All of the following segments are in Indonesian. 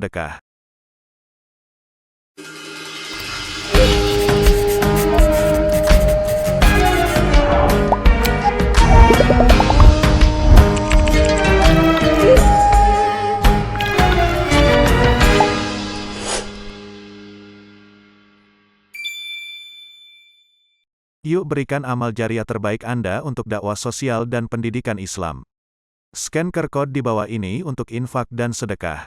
sedekah. Yuk berikan amal jariah terbaik Anda untuk dakwah sosial dan pendidikan Islam. Scan QR Code di bawah ini untuk infak dan sedekah.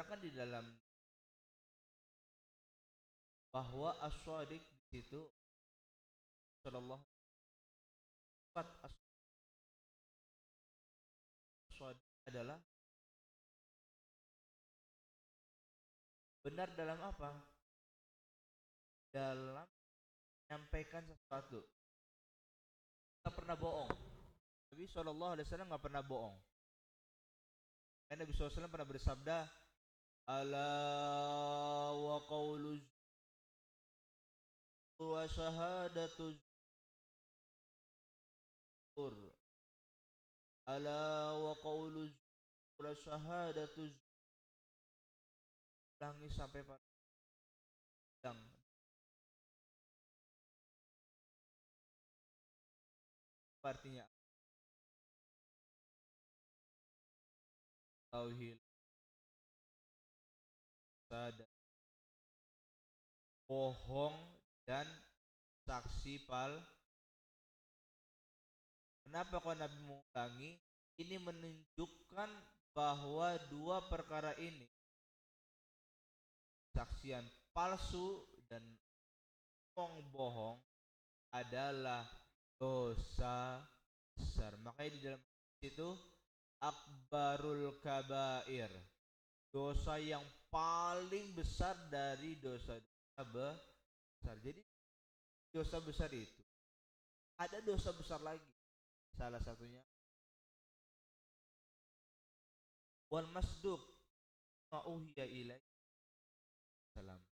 terangkan di dalam bahwa as-shadiq di situ sallallahu as-shadiq adalah benar dalam apa? Dalam menyampaikan sesuatu. Tak pernah bohong. Nabi SAW nggak pernah bohong. Karena Nabi SAW pernah bersabda, ala wa qawlu wa syahadatu zur. Ala wa qawlu wa syahadatu zur. Ulangi sampai padang. Artinya tauhid, sadar, bohong dan saksi pal. Kenapa kau Nabi mengulangi? Ini menunjukkan bahwa dua perkara ini, saksian palsu dan bohong, adalah dosa besar. Makanya di dalam itu akbarul kabair, dosa yang paling besar dari dosa-dosa besar. Jadi dosa besar itu ada dosa besar lagi. Salah satunya wal masduq ma'uhiya ilaih salam.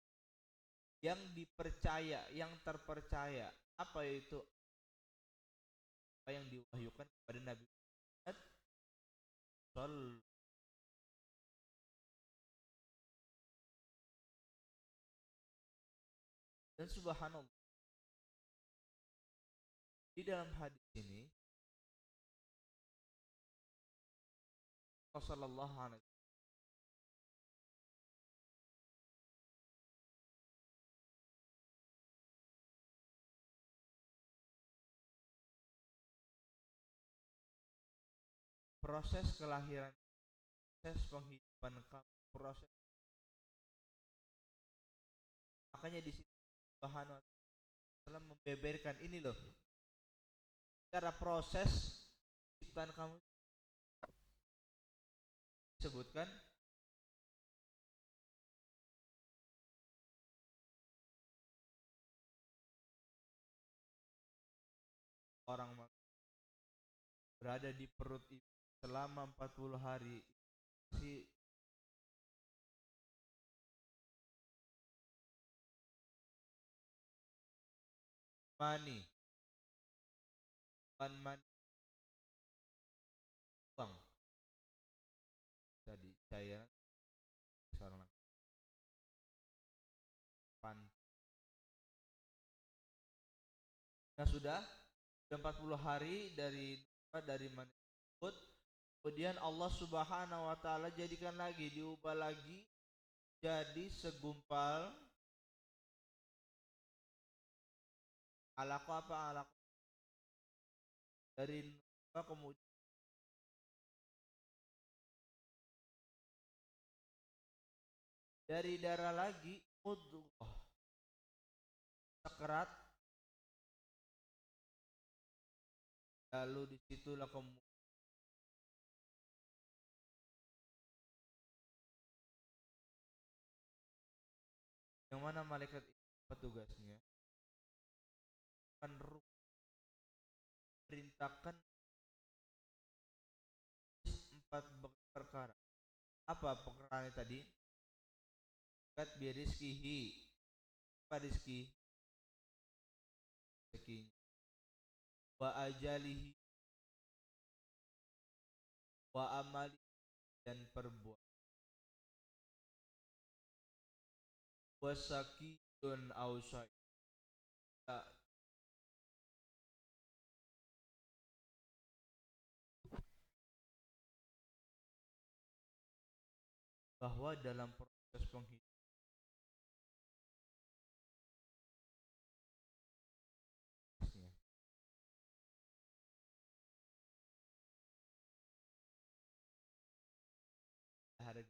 Yang dipercaya, yang terpercaya. Apa itu? Apa yang diwahyukan kepada Nabi Muhammad sallallahu. Dan subhanallah, di dalam hadis ini Rasulullah SAW proses kelahiran, proses penghidupan kamu, proses, makanya di situ Subhanahu wa taala membeberkan ini loh. Cara proses penciptaan kamu disebutkan orang berada di perut ibu selama 40 hari si mani mani uang tadi saya seorang pan. Nah sudah 40 hari dari mani tersebut, kemudian Allah Subhanahu wa taala jadikan lagi, diubah lagi jadi segumpal alaqah, apa alaqah dari nutfah, kemudian dari darah lagi mudghah, sekerat, lalu disitulah kemudian yang mana malaikat itu petugasnya perintahkan 4 perkara. Apa perkara tadi? Kat birizkihi, apa rizki? Rezekinya. Wa ajalihi, wa amali, dan perbuatan. Wa sakidun ausai, bahwa dalam proses penghidupan harga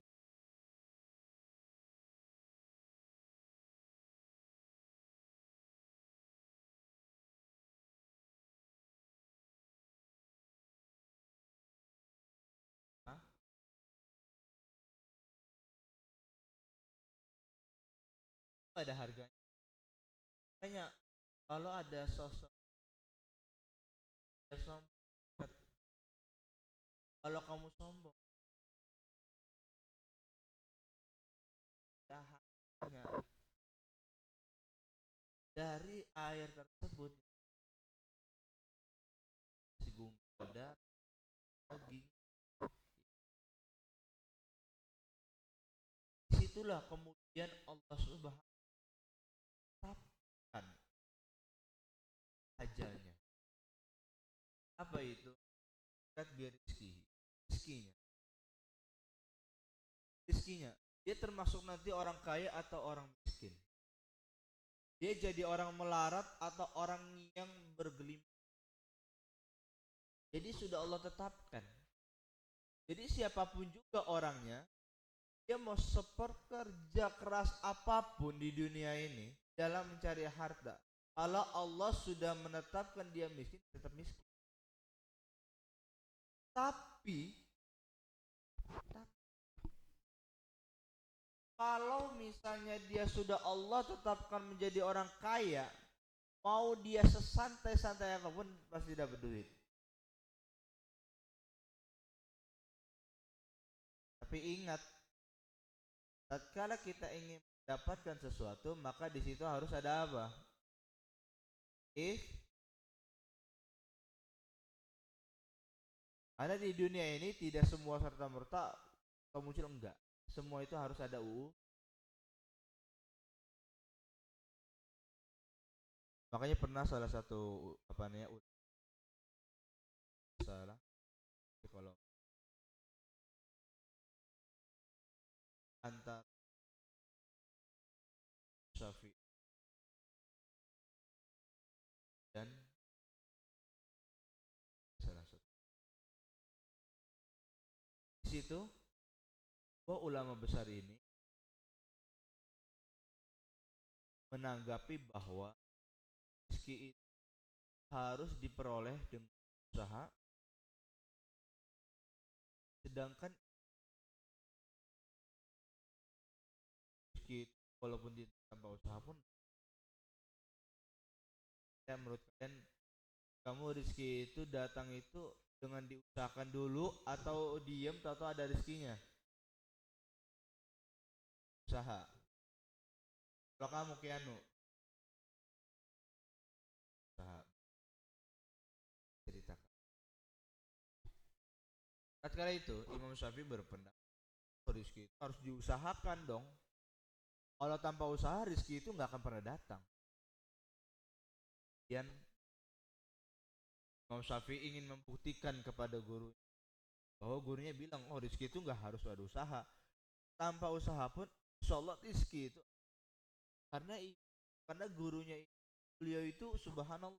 ada harganya. Makanya kalau ada sosok yang sombong, kalau kamu sombong, ya hanya dari air tersebut si ada daging. Disitulah kemudian Allah Subhanahu tetapkan ajalnya. Apa itu? Kat biar rizkinya. Rizkinya. Dia termasuk nanti orang kaya atau orang miskin. Dia jadi orang melarat atau orang yang bergelimang. Jadi sudah Allah tetapkan. Jadi siapapun juga orangnya, dia mau sepekerja keras apapun di dunia ini dalam mencari harta, kalau Allah sudah menetapkan dia miskin, tetap miskin. Tapi kalau misalnya dia sudah Allah tetapkan menjadi orang kaya, mau dia sesantai-santai apapun pasti dapat duit. Tapi ingat, tatkala kita ingin mendapatkan sesuatu, maka di situ harus ada apa? Karena di dunia ini tidak semua serta merta muncul, enggak. Semua itu harus ada UU. Makanya pernah salah satu apa namanya salah kalau antar Syafi dan salah satu di situ bahwa ulama besar ini menanggapi bahwa rezeki itu harus diperoleh dengan usaha, sedangkan rezeki walaupun tanpa usaha pun, ya menurut kalian, kamu rezeki itu datang itu dengan diusahakan dulu atau diem atau ada rezekinya? Usaha. Kalau kamu Kianu, usaha, ceritakan. Tatkala itu Imam Syafi'i berpendapat rezeki itu harus diusahakan dong. Kalau tanpa usaha rezeki itu nggak akan pernah datang. Dan Imam Syafi'i ingin membuktikan kepada guru bahwa gurunya bilang, oh rezeki itu nggak harus ada usaha. Tanpa usaha pun, insya Allah rezeki itu. Karena gurunya beliau itu subhanallah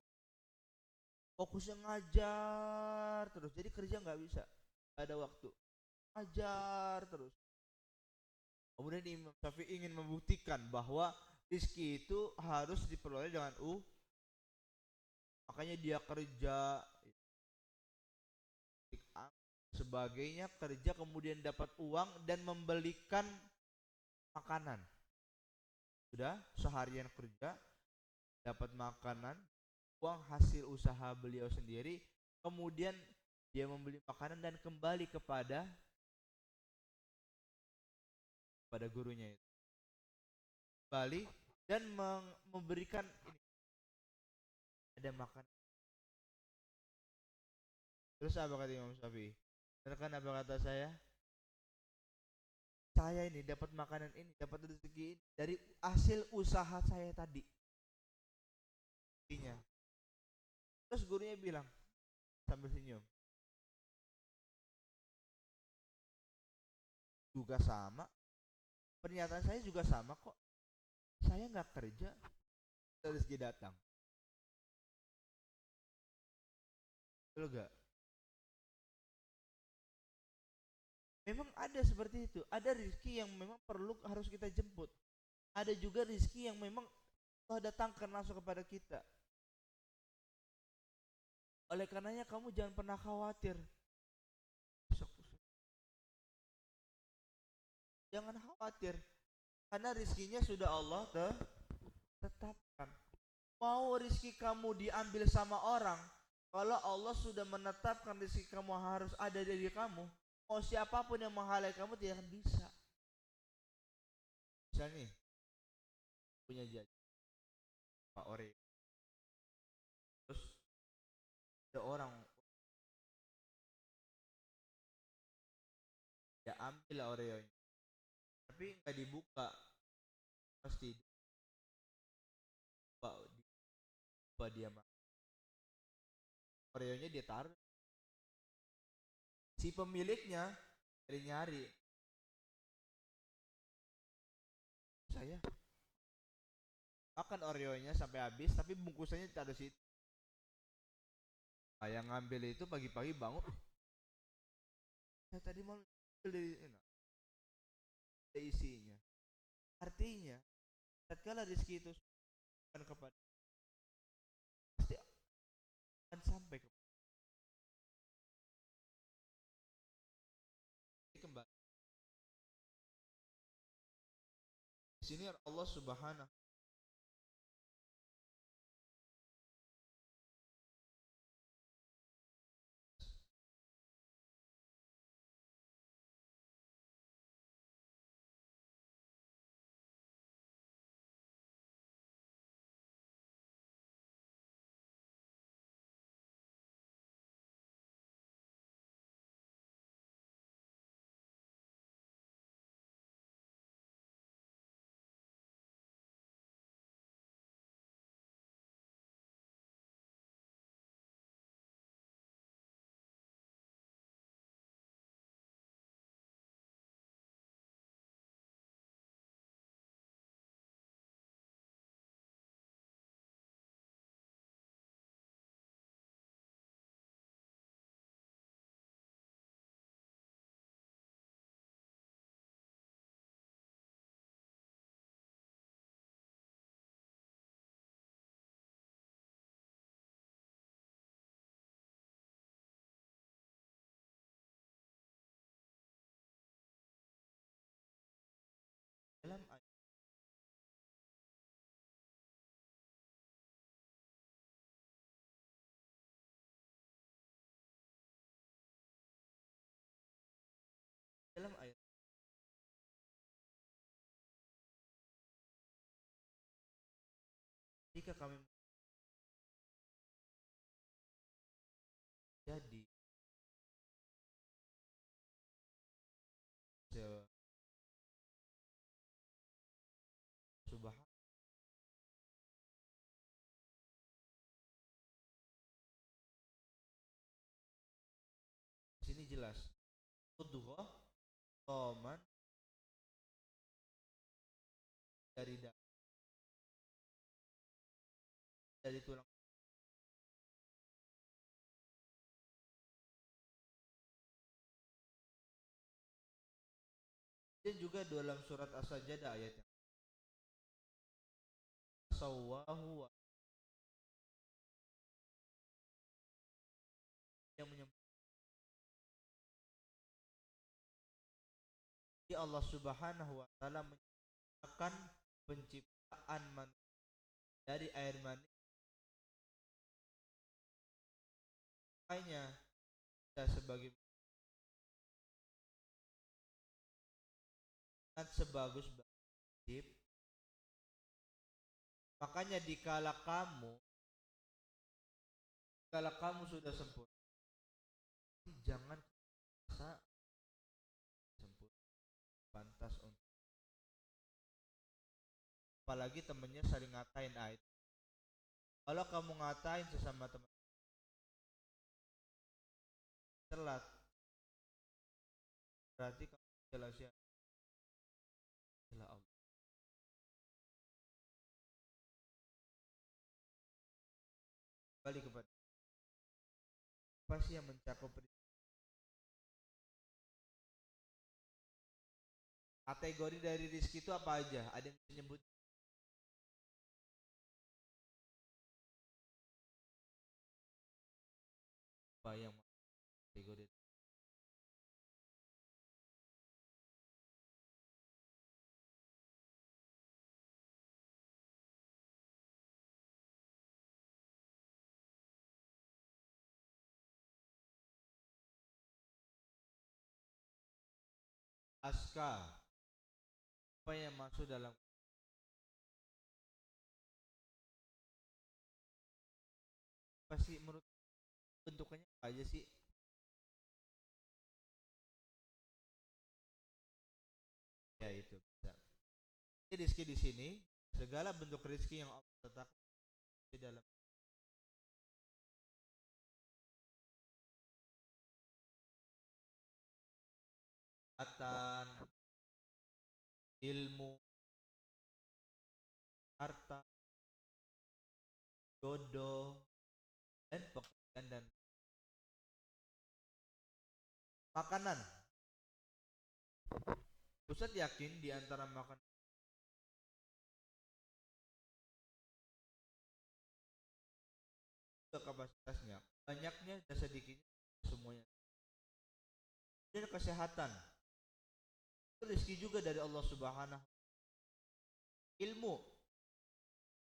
fokusnya ngajar terus, jadi kerja nggak bisa, gak ada waktu, ngajar terus. Kemudian Imam Syafi'i ingin membuktikan bahwa rezeki itu harus diperoleh dengan makanya dia kerja sebagainya, kerja kemudian dapat uang dan membelikan makanan. Sudah seharian kerja dapat makanan, uang hasil usaha beliau sendiri, kemudian dia membeli makanan dan kembali kepada gurunya itu, kembali dan memberikan ini, ada makan. Terus apa kata Imam Syafi'i? Kan apa kata saya? Saya ini dapat makanan ini, dapat rezeki ini dari hasil usaha saya tadi. Terus gurunya bilang sambil senyum, juga sama, pernyataan saya juga sama kok. Saya nggak kerja, rezeki datang. Betul gak? Memang ada seperti itu. Ada rezeki yang memang perlu harus kita jemput. Ada juga rezeki yang memang Allah datangkan langsung kepada kita. Oleh karenanya kamu jangan pernah khawatir. Jangan khawatir. Karena rizkinya sudah Allah tetapkan. Mau rizki kamu diambil sama orang, kalau Allah sudah menetapkan rizki kamu harus ada di diri kamu, mau siapapun yang menghalangi kamu tidak akan bisa. Misalnya nih, punya jajan Pak Oreo, terus ada orang ya ambil Oreo nya, tapi nggak dibuka, pasti dibuka dia mah Oreo nya dia taruh, si pemiliknya nyari-nyari, saya makan Oreo nya sampai habis tapi bungkusannya taruh situ. Nah, yang ngambil itu pagi-pagi bangun, saya tadi mau ambil dari ada isinya. Artinya, tatkala rezeki itu bukan kepada, pasti akan sampai kembali. Di sini Allah Subhanahu dalam ayat, dalam ayat, jika kami jadi subhan, sini jelas mudghah toman dari tulang. Dan juga dalam surat As-Sajdah ayat yang sawahu yang menyebut Allah Subhanahu wa taala menyatakan penciptaan manusia dari air mani. Makanya kita sebagai sebagus bagus, makanya dikala kamu sudah sempurna, jangan merasa sempurna, pantas untuk, apalagi temennya saling ngatain itu. Kalau kamu ngatain sesama teman telat, berarti kamu jelas ya Allah. Kembali kepada apa sih yang mencakup kategori dari rizki itu apa aja? Ada yang menyebut apa yang kategori? aska, apa yang masuk dalam pasti menurut bentuknya apa aja sih? Ya itu bisa. Jadi rizki di sini segala bentuk rizki yang Allah tetapkan di dalam kesehatan, ilmu, harta, jodoh, dan pekerjaan dan makanan. Ustadz yakin di antara makanan kapasitasnya banyaknya dan sedikitnya semuanya. Dan kesehatan itu rezeki juga dari Allah Subhanahu. Ilmu,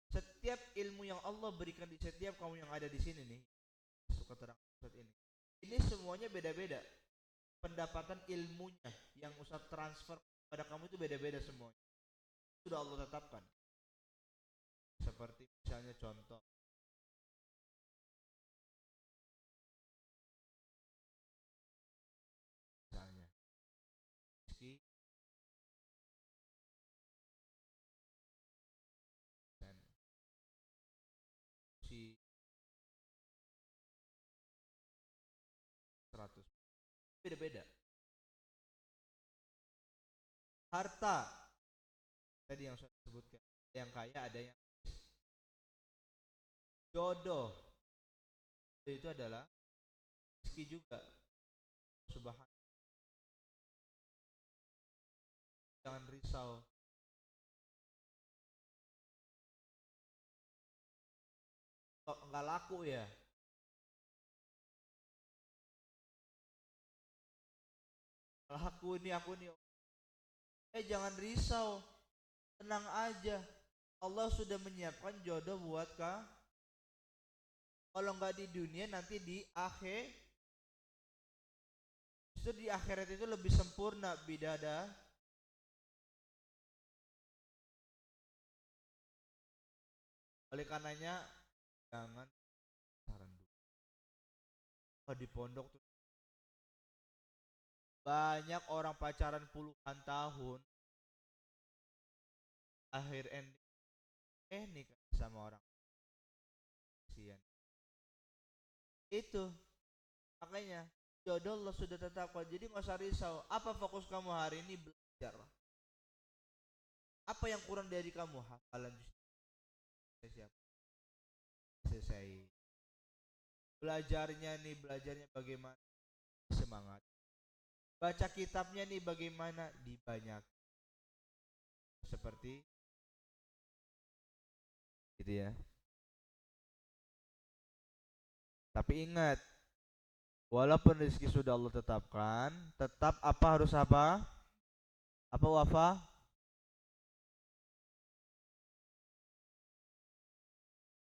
setiap ilmu yang Allah berikan di setiap kamu yang ada di sini nih, suka terang Ustadz ini semuanya beda-beda. Pendapatan ilmunya yang Ustadz transfer pada kamu itu beda-beda semuanya. Sudah Allah tetapkan. Seperti misalnya contoh, misalnya rezeki dan si 100 beda-beda. Harta tadi yang saya sebutkan, yang kaya ada yang jodoh itu adalah rezeki juga. Subhanallah, jangan risau. Kok nggak laku ya? Laku ini aku nih. Jangan risau, tenang aja. Allah sudah menyiapkan jodoh buat kau. Kalau nggak di dunia nanti di akhir. Justru di akhirat itu lebih sempurna bidada. Oleh karenanya jangan saran dulu. Kalau di pondok tuh banyak orang pacaran puluhan tahun, akhir ending nikah sama orang kasihan. Itu makanya jodoh Allah sudah tetapkan. Jadi nggak usah risau. Apa fokus kamu hari ini? Belajar. Apa yang kurang dari kamu? Hafalan siapa? Selesai. Belajarnya bagaimana? Semangat. Baca kitabnya nih bagaimana? Dibanyak. Seperti gitu ya. Tapi ingat, walaupun rezeki sudah Allah tetapkan, tetap apa harus apa? Apa wafa?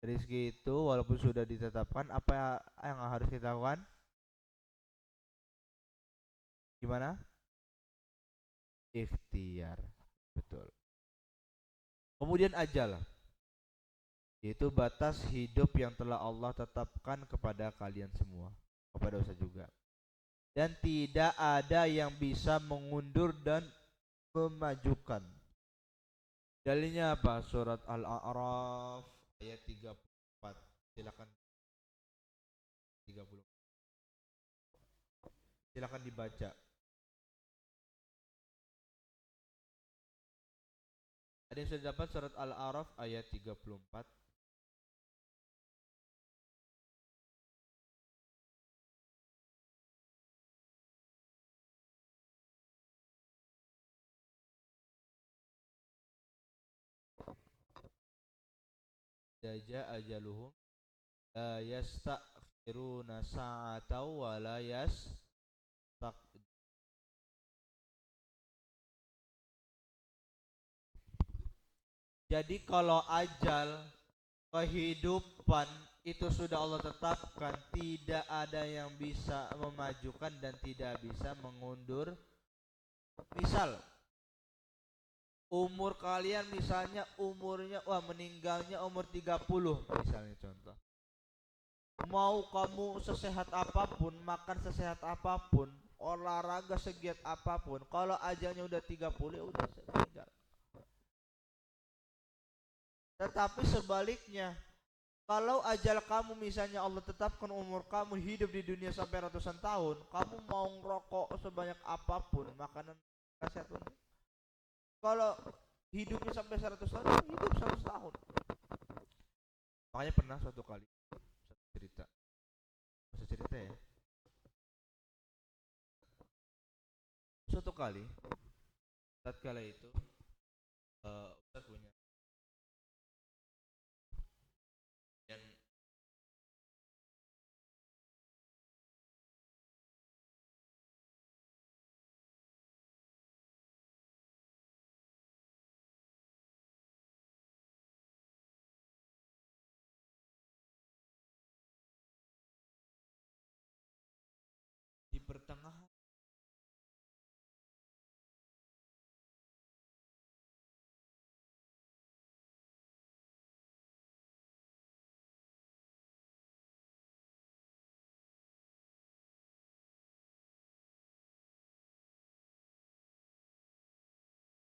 Rezeki itu walaupun sudah ditetapkan, apa yang harus kita lakukan? Gimana? Ikhtiar. Betul. Kemudian ajal, yaitu batas hidup yang telah Allah tetapkan kepada kalian semua, kepada Ustaz juga. Dan tidak ada yang bisa mengundur dan memajukan. Dalilnya apa? Surat Al-A'raf ayat 34. Silakan 30. Silakan dibaca. Ada yang sudah dapat surat Al-A'raf ayat 34? Jaja ajaluhum la yastakhiruna sa'ata wa la yastaq. Jadi kalau ajal kehidupan itu sudah Allah tetapkan, tidak ada yang bisa memajukan dan tidak bisa mengundur Misal umur kalian misalnya umurnya meninggalnya umur 30 misalnya contoh. Mau kamu sesehat apapun, makan sesehat apapun, olahraga segiat apapun, kalau ajalnya udah 30 ya udah meninggal. Tetapi sebaliknya, kalau ajal kamu misalnya Allah tetapkan umur kamu hidup di dunia sampai ratusan tahun, kamu mau ngerokok sebanyak apapun, makanan nasihat pun, kalau hidupnya sampai 100 tahun, hidup 100 tahun. Makanya pernah suatu kali, satu cerita, masa cerita ya. Suatu kali, tatkala itu, Ustaz punya dan di pertengahan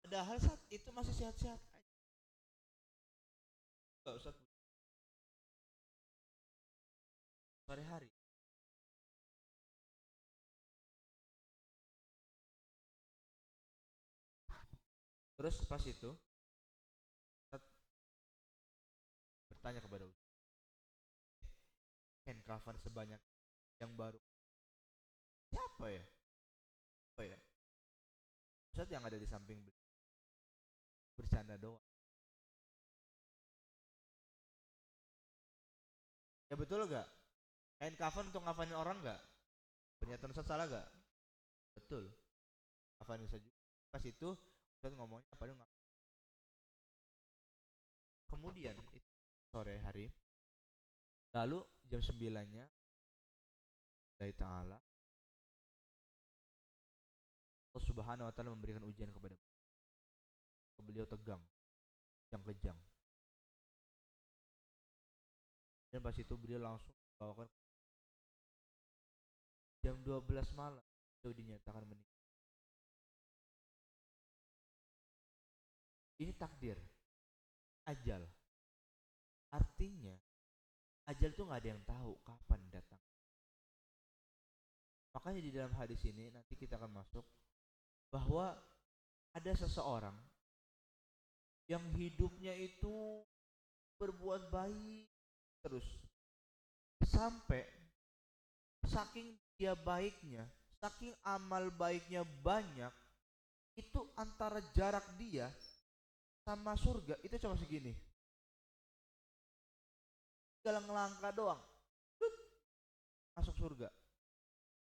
padahal saat itu masih sehat-sehat aja. Enggak usah sehari-hari. Terus pas itu Ustaz bertanya kepada Ustaz, hand cover sebanyak yang baru siapa ya? Apa ya? Ustaz yang ada di samping bercanda doang. Ya betul gak? Hand cover untuk ngafanin orang gak? Pernyataan Ustaz salah gak? Betul. Ngafanin saja. Pas itu Ustaz ngomongnya apa dong? Kemudian itu sore hari, lalu jam 9-nya dari Ta'ala Allah Subhanahu wa taala memberikan ujian kepada beliau tegang, yang kejang. Dan pas itu beliau langsung bawakan jam 12 malam beliau dinyatakan meninggal. Ini takdir, ajal. Artinya ajal itu nggak ada yang tahu kapan datang. Makanya di dalam hadis ini nanti kita akan masuk bahwa ada seseorang yang hidupnya itu berbuat baik terus sampai saking dia baiknya, saking amal baiknya banyak, itu antara jarak dia sama surga itu cuma segini. Tinggal ngelangkah doang, masuk surga.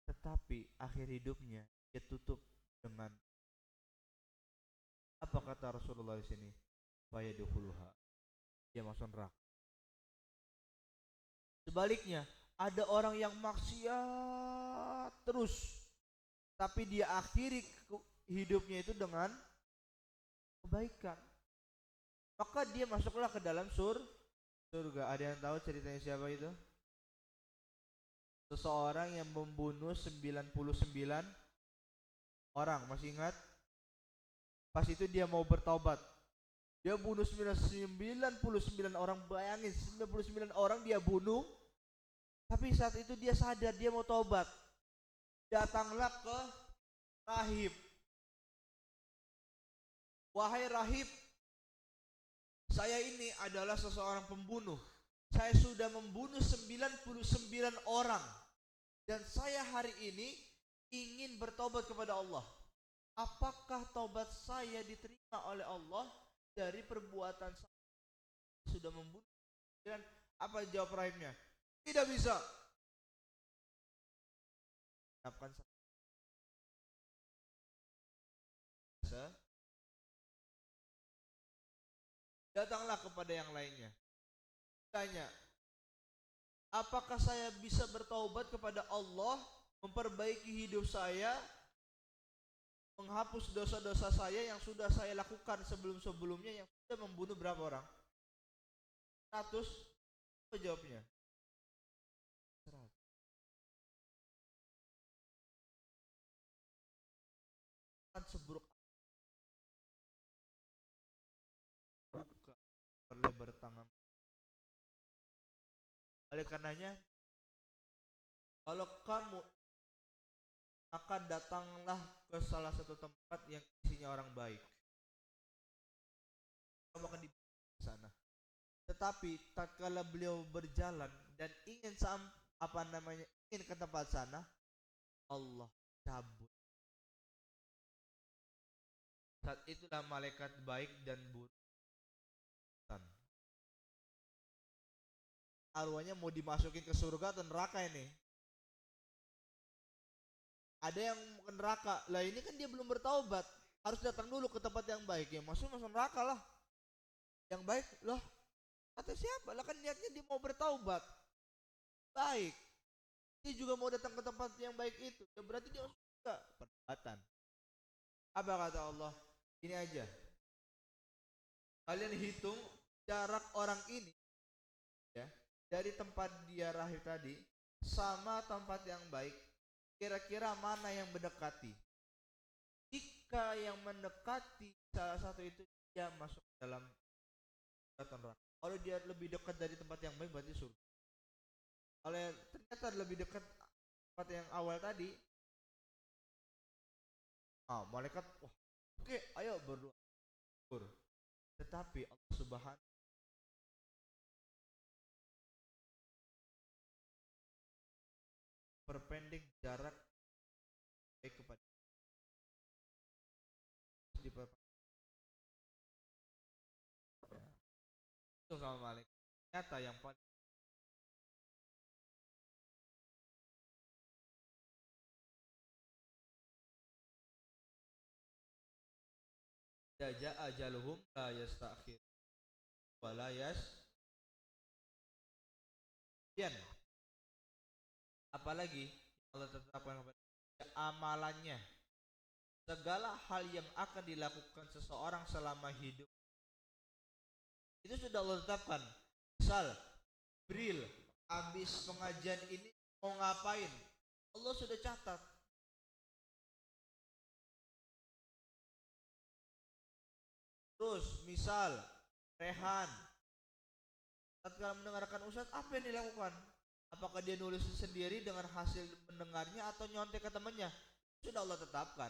Tetapi akhir hidupnya dia tutup dengan apa kata Rasulullah di sini? Fayadkhuluha. Dia masuk neraka. Sebaliknya, ada orang yang maksiat terus, tapi dia akhiri hidupnya itu dengan kebaikan. Maka dia masuklah ke dalam surga. Ada yang tahu ceritanya siapa itu? Seseorang yang membunuh 99 orang, masih ingat? Pas itu dia mau bertobat. Dia bunuh 99 orang, bayangin 99 orang dia bunuh. Tapi saat itu dia sadar dia mau tobat. Datanglah ke rahib. Wahai rahib, saya ini adalah seseorang pembunuh. Saya sudah membunuh 99 orang. Dan saya hari ini ingin bertobat kepada Allah. Apakah tobat saya diterima oleh Allah dari perbuatan saya sudah membunuh? Dan apa jawab rahibnya? Tidak bisa. Datanglah kepada yang lainnya. Tanya, apakah saya bisa bertaubat kepada Allah, memperbaiki hidup saya menghapus dosa-dosa saya yang sudah saya lakukan sebelum-sebelumnya, yang sudah membunuh berapa orang? 100. Apa jawabnya? 100. Kan seburuk buka berlebar tangan. Oleh karenanya, kalau kamu maka datanglah ke salah satu tempat yang isinya orang baik. Kamu akan di sana. Tetapi tatkala beliau berjalan dan ingin ingin ke tempat sana, Allah cabut. Saat itulah malaikat baik dan buruk. Arwahnya mau dimasukin ke surga atau neraka ini? Ada yang ke neraka. Lah ini kan dia belum bertaubat. Harus datang dulu ke tempat yang baik. Ya masuk neraka lah. Yang baik loh. Kata siapa? Lah kan niatnya dia mau bertaubat. Baik. Dia juga mau datang ke tempat yang baik itu. Ya berarti dia masuk surga. Perdebatan. Apa kata Allah? Ini aja. Kalian hitung jarak orang ini ya, dari tempat dia lahir tadi sama tempat yang baik. Kira-kira mana yang mendekati? Jika yang mendekati salah satu itu, dia masuk dalam neraka. Kalau dia lebih dekat dari tempat yang baik berarti surga. Kalau ternyata lebih dekat tempat yang awal tadi, malaikat, wah, oke, ayo berdoa. Tetapi Allah Subhanahu perpendek jarak baik kepada itu sama malaikat. Nyata yang paling jaja ajaluhum la yastakhir wa la yasbian. Apalagi Allah tetapkan amalannya, segala hal yang akan dilakukan seseorang selama hidup itu sudah Allah tetapkan. Misal Jibril habis pengajian ini mau ngapain, Allah sudah catat. Terus misal Rehan tatkala mendengarkan Ustadz, apa yang dilakukan? Apakah dia nulis sendiri dengan hasil mendengarnya atau nyontek ke temannya? Sudah Allah tetapkan.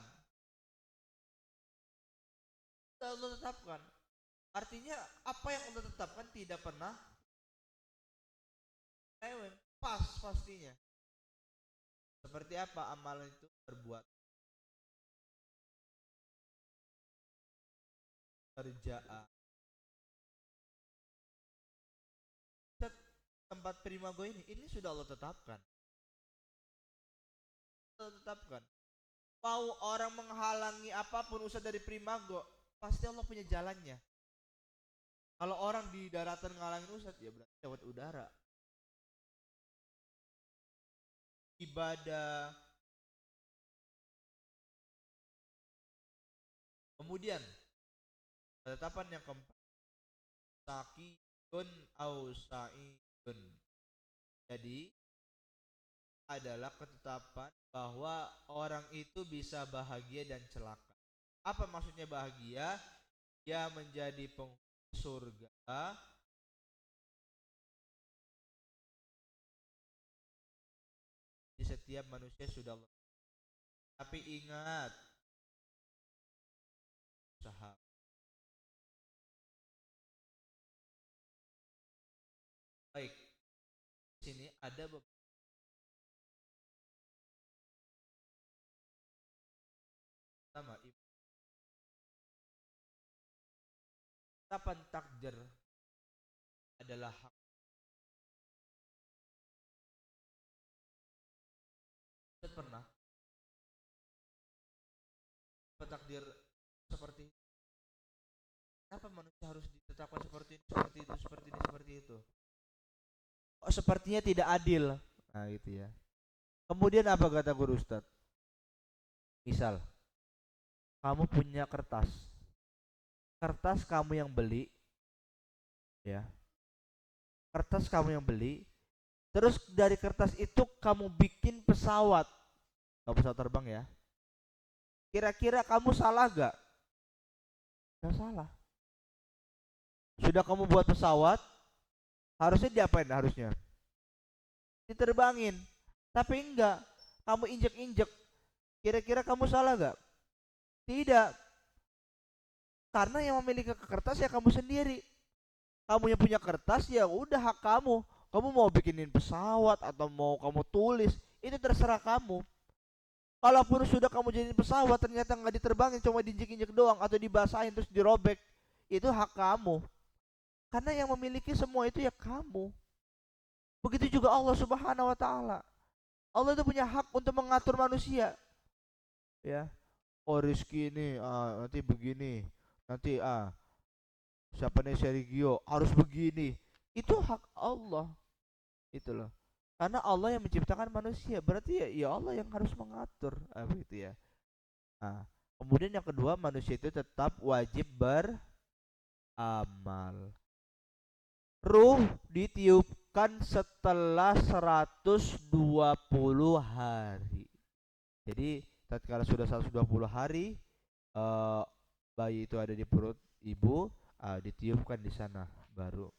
Sudah Allah tetapkan. Artinya apa yang Allah tetapkan tidak pernah lewat. Pas pastinya. Seperti apa amalan itu berbuat? Kerjaan. Tempat primago ini sudah Allah tetapkan. Allah tetapkan. Mau orang menghalangi apapun usaha dari primago, pasti Allah punya jalannya. Kalau orang di daratan ngalangin ustadz, ya berarti lewat udara. Ibadah. Kemudian ketetapan yang keempat, sakidun au sa'idun. Jadi adalah ketetapan bahwa orang itu bisa bahagia dan celaka. Apa maksudnya bahagia? Dia menjadi penghuni surga di setiap manusia sudah Allah. Tapi ingat, usaha. Baik, di sini ada beberapa kapan takdir adalah hak. Saya pernah takdir seperti kenapa manusia harus ditetapkan seperti ini, seperti itu, seperti ini, seperti itu. Oh, sepertinya tidak adil. Nah, gitu ya. Kemudian apa kata guru Ustadz? Misal kamu punya kertas. Kertas kamu yang beli, ya. Kertas kamu yang beli. Terus dari kertas itu kamu bikin pesawat. Nggak pesawat terbang ya. Kira-kira kamu salah gak? Gak salah. Sudah kamu buat pesawat, harusnya diapain harusnya? Diterbangin. Tapi enggak. Kamu injek-injek. Kira-kira kamu salah gak? Tidak. Karena yang memiliki kertas ya kamu sendiri. Kamu yang punya kertas ya udah hak kamu. Kamu mau bikinin pesawat atau mau kamu tulis, itu terserah kamu. Kalaupun sudah kamu jadiin pesawat ternyata nggak diterbangin, cuma diinjek-injek doang atau dibasahin terus dirobek, itu hak kamu. Karena yang memiliki semua itu ya kamu. Begitu juga Allah Subhanahu wa taala. Allah itu punya hak untuk mengatur manusia. Ya. Oh rezeki ini nanti begini. Nanti siapa nih Sergio harus begini. Itu hak Allah. Itu loh. Karena Allah yang menciptakan manusia, berarti ya Allah yang harus mengatur, begitu ya. Nah, kemudian yang kedua, manusia itu tetap wajib beramal. Ruh ditiupkan setelah 120 hari. Jadi tatkala sudah 120 hari bayi itu ada di perut ibu, ditiupkan di sana baru.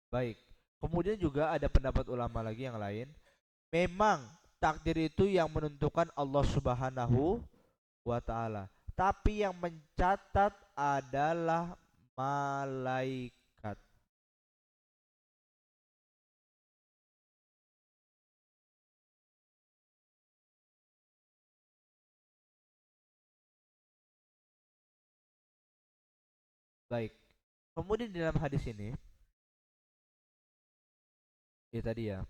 Baik. Kemudian juga ada pendapat ulama lagi yang lain. Memang takdir itu yang menentukan Allah Subhanahu wa taala. Tapi yang mencatat adalah malaikat. Baik. Kemudian di dalam hadis ini, ya tadi ya,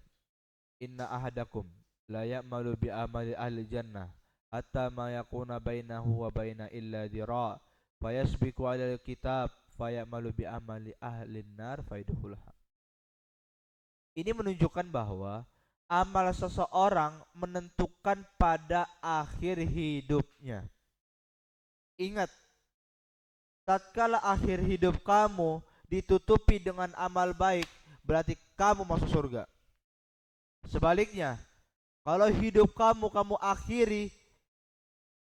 inna ahadakum la ya'malu bi amali ahli jannah hatta ma yakuna bainahu wa baina illa dira fayasbiqu 'alal kitab fayamalu bi amali ahli nar faidhulha. Ini menunjukkan bahwa amal seseorang menentukan pada akhir hidupnya. Ingat, tatkala akhir hidup kamu ditutupi dengan amal baik, berarti kamu masuk surga. Sebaliknya, kalau hidup kamu akhiri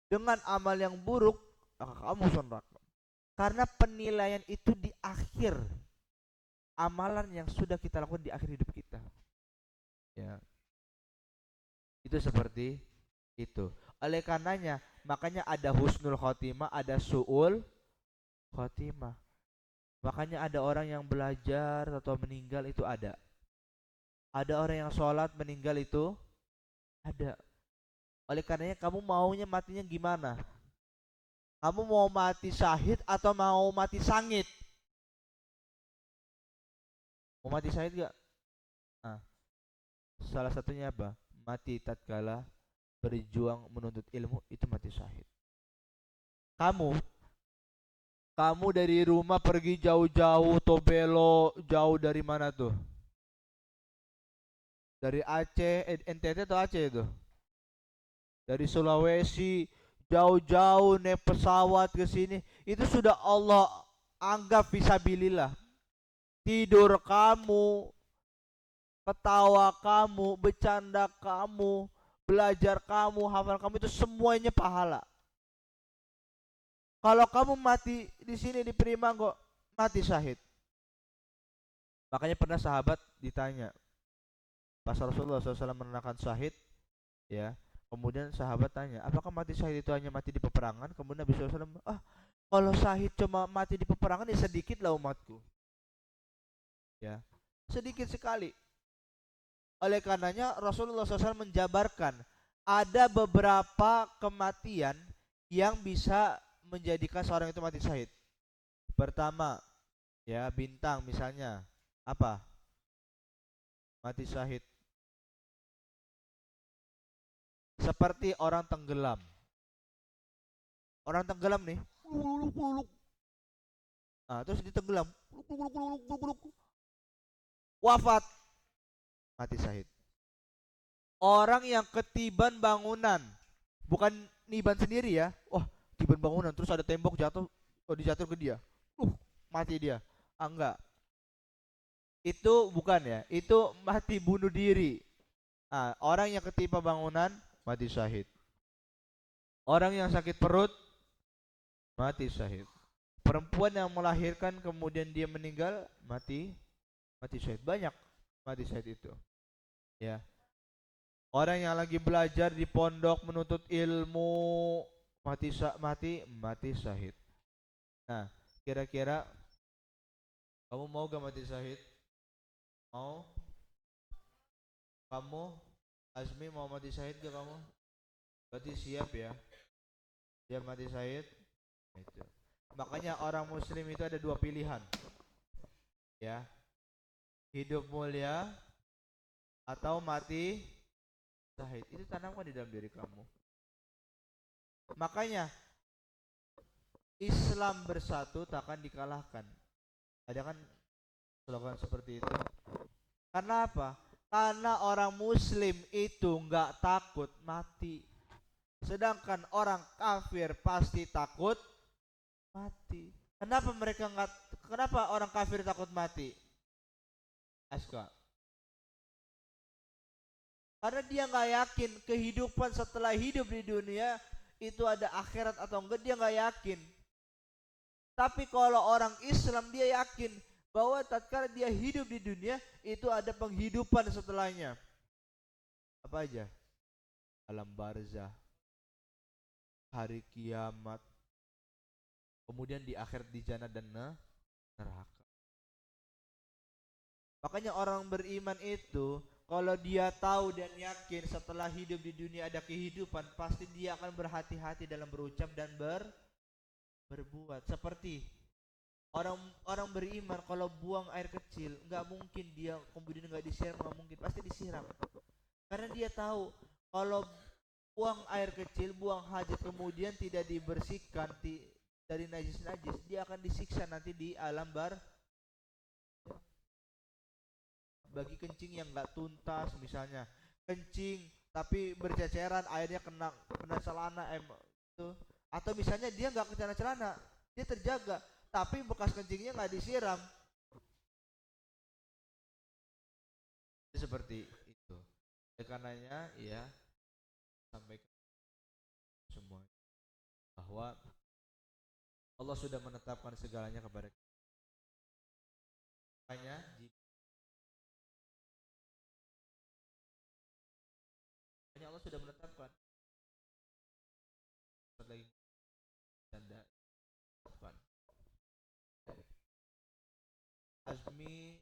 dengan amal yang buruk, maka kamu masuk neraka. Karena penilaian itu di akhir amalan yang sudah kita lakukan di akhir hidup kita. Ya, itu seperti itu. Oleh karenanya, makanya ada husnul khotimah, ada su'ul khotimah. Makanya ada orang yang belajar atau meninggal itu ada. Ada orang yang sholat meninggal itu ada. Oleh karenanya kamu maunya matinya gimana? Kamu mau mati syahid atau mau mati sangit? Mau mati syahid gak? Nah, salah satunya apa? Mati tatkala berjuang menuntut ilmu, itu mati syahid. Kamu kamu dari rumah pergi jauh-jauh, Tobelo, jauh dari mana tuh? Dari Aceh, NTT atau Aceh itu? Dari Sulawesi, jauh-jauh naik pesawat ke sini, itu sudah Allah anggap fisabilillah. Tidur kamu, ketawa kamu, bercanda kamu, belajar kamu, hafal kamu, itu semuanya pahala. Kalau kamu mati di sini di Primang kok mati syahid. Makanya pernah sahabat ditanya, pas Rasulullah SAW menerangkan syahid, ya, kemudian sahabat tanya, apakah mati syahid itu hanya mati di peperangan? Kemudian Nabi SAW, kalau syahid cuma mati di peperangan ya sedikit lah umatku, ya, sedikit sekali. Oleh karenanya Rasulullah SAW menjabarkan ada beberapa kematian yang bisa menjadikan seorang itu mati syahid. Pertama, ya bintang misalnya, apa? Mati syahid. Seperti orang tenggelam. Orang tenggelam nih, terus ditenggelam, wafat, mati syahid. Orang yang ketiban bangunan, bukan niban sendiri ya. Oh, tiban bangunan terus ada tembok jatuh, oh dijatuh ke dia. Mati dia. Ah, enggak. Itu bukan ya. Itu mati bunuh diri. Ah, orang yang ketimpa bangunan mati syahid. Orang yang sakit perut mati syahid. Perempuan yang melahirkan kemudian dia meninggal mati mati syahid. Banyak mati syahid itu. Ya. Orang yang lagi belajar di pondok menuntut ilmu mati syahid. Nah, kira-kira kamu mau gak mati syahid? Mau? Kamu Azmi mau mati syahid gak kamu? Berarti siap ya. Siap mati syahid. Itu. Makanya orang muslim itu ada dua pilihan. Ya, hidup mulia atau mati syahid. Itu tanamkan di dalam diri kamu. Makanya Islam bersatu takkan dikalahkan. Ada kan slogan seperti itu. Karena apa? Karena orang muslim itu nggak takut mati. Sedangkan orang kafir pasti takut mati. Kenapa mereka nggak? Kenapa orang kafir takut mati? Aska. Karena dia nggak yakin kehidupan setelah hidup di dunia itu ada akhirat atau enggak, dia nggak yakin. Tapi kalau orang Islam dia yakin bahwa tatkala dia hidup di dunia itu ada penghidupan setelahnya. Apa aja? Alam barzah, hari kiamat, kemudian di akhirat di jannah dan neraka. Makanya orang beriman itu kalau dia tahu dan yakin setelah hidup di dunia ada kehidupan, pasti dia akan berhati-hati dalam berucap dan berbuat. Seperti orang orang beriman kalau buang air kecil, nggak mungkin dia kemudian nggak disiram, nggak mungkin, pasti disiram. Karena dia tahu kalau buang air kecil, buang hajat kemudian tidak dibersihkan dari najis-najis, dia akan disiksa nanti di alam bagi kencing yang nggak tuntas misalnya, kencing tapi berceceran airnya kena kena celana itu, atau misalnya dia nggak kena celana, dia terjaga tapi bekas kencingnya nggak disiram, seperti itu. Karenanya ya, sampai semua bahwa Allah sudah menetapkan segalanya kepada kita. Makanya Allah sudah menetapkan lagi tanda depan. Azmi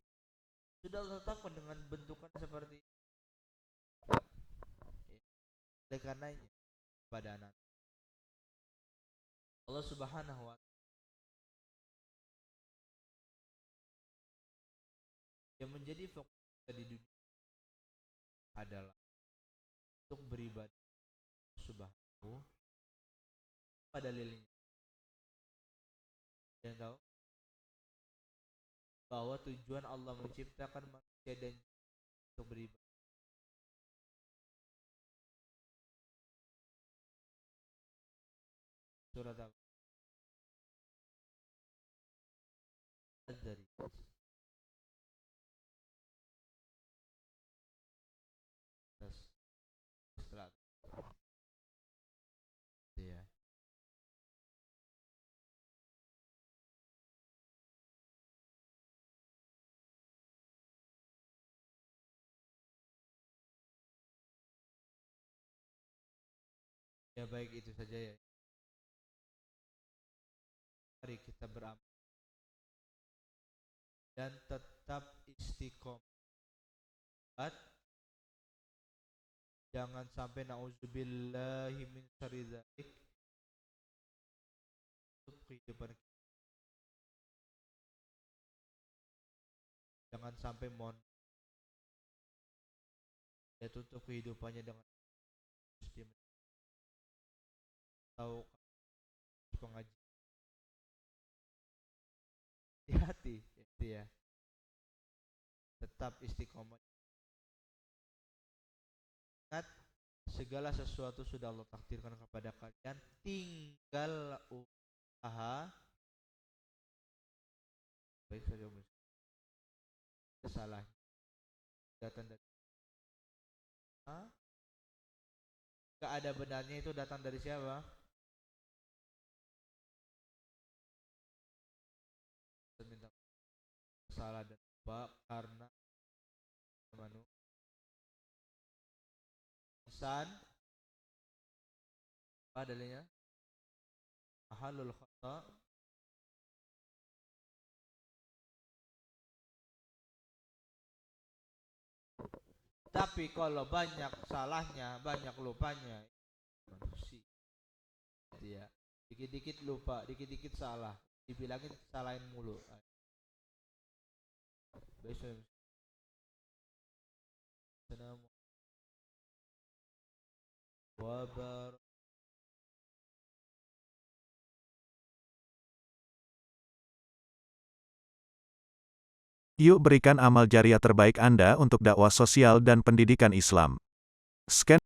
sudah ditetapkan dengan bentukan seperti itu. Oleh karenanya pada anak Allah Subhanahu wa taala yang menjadi fokus di dunia adalah untuk beribadah Subhanahu pada dalilnya. Yang tahu bahwa tujuan Allah menciptakan manusia dan untuk beribadah. Surat Az-Zariyat. Setelah ya. Ya baik, itu saja ya. Mari kita beramal dan tetap istiqomah. Jangan sampai nauzubillahi min syarri dzalik kehidupan kita. Jangan sampai dia tutup kehidupannya dengan dia tahu pengajian di hati itu ya. Tetap istiqomah Ingat, segala sesuatu sudah Allah takdirkan kepada kalian, tinggal usaha. Baik saja kesalahan datang dari gak ada benarnya, itu datang dari siapa? Minta salah dan lupa karena manusia insan. Apa dalilnya? Mahalul khata. Tapi kalau banyak salahnya, banyak lupanya, manusia. Ya, dikit-dikit lupa, dikit-dikit salah, dibilangin salahin mulu. Besok wabar. Yuk berikan amal jariah terbaik Anda untuk dakwah sosial dan pendidikan Islam. Scan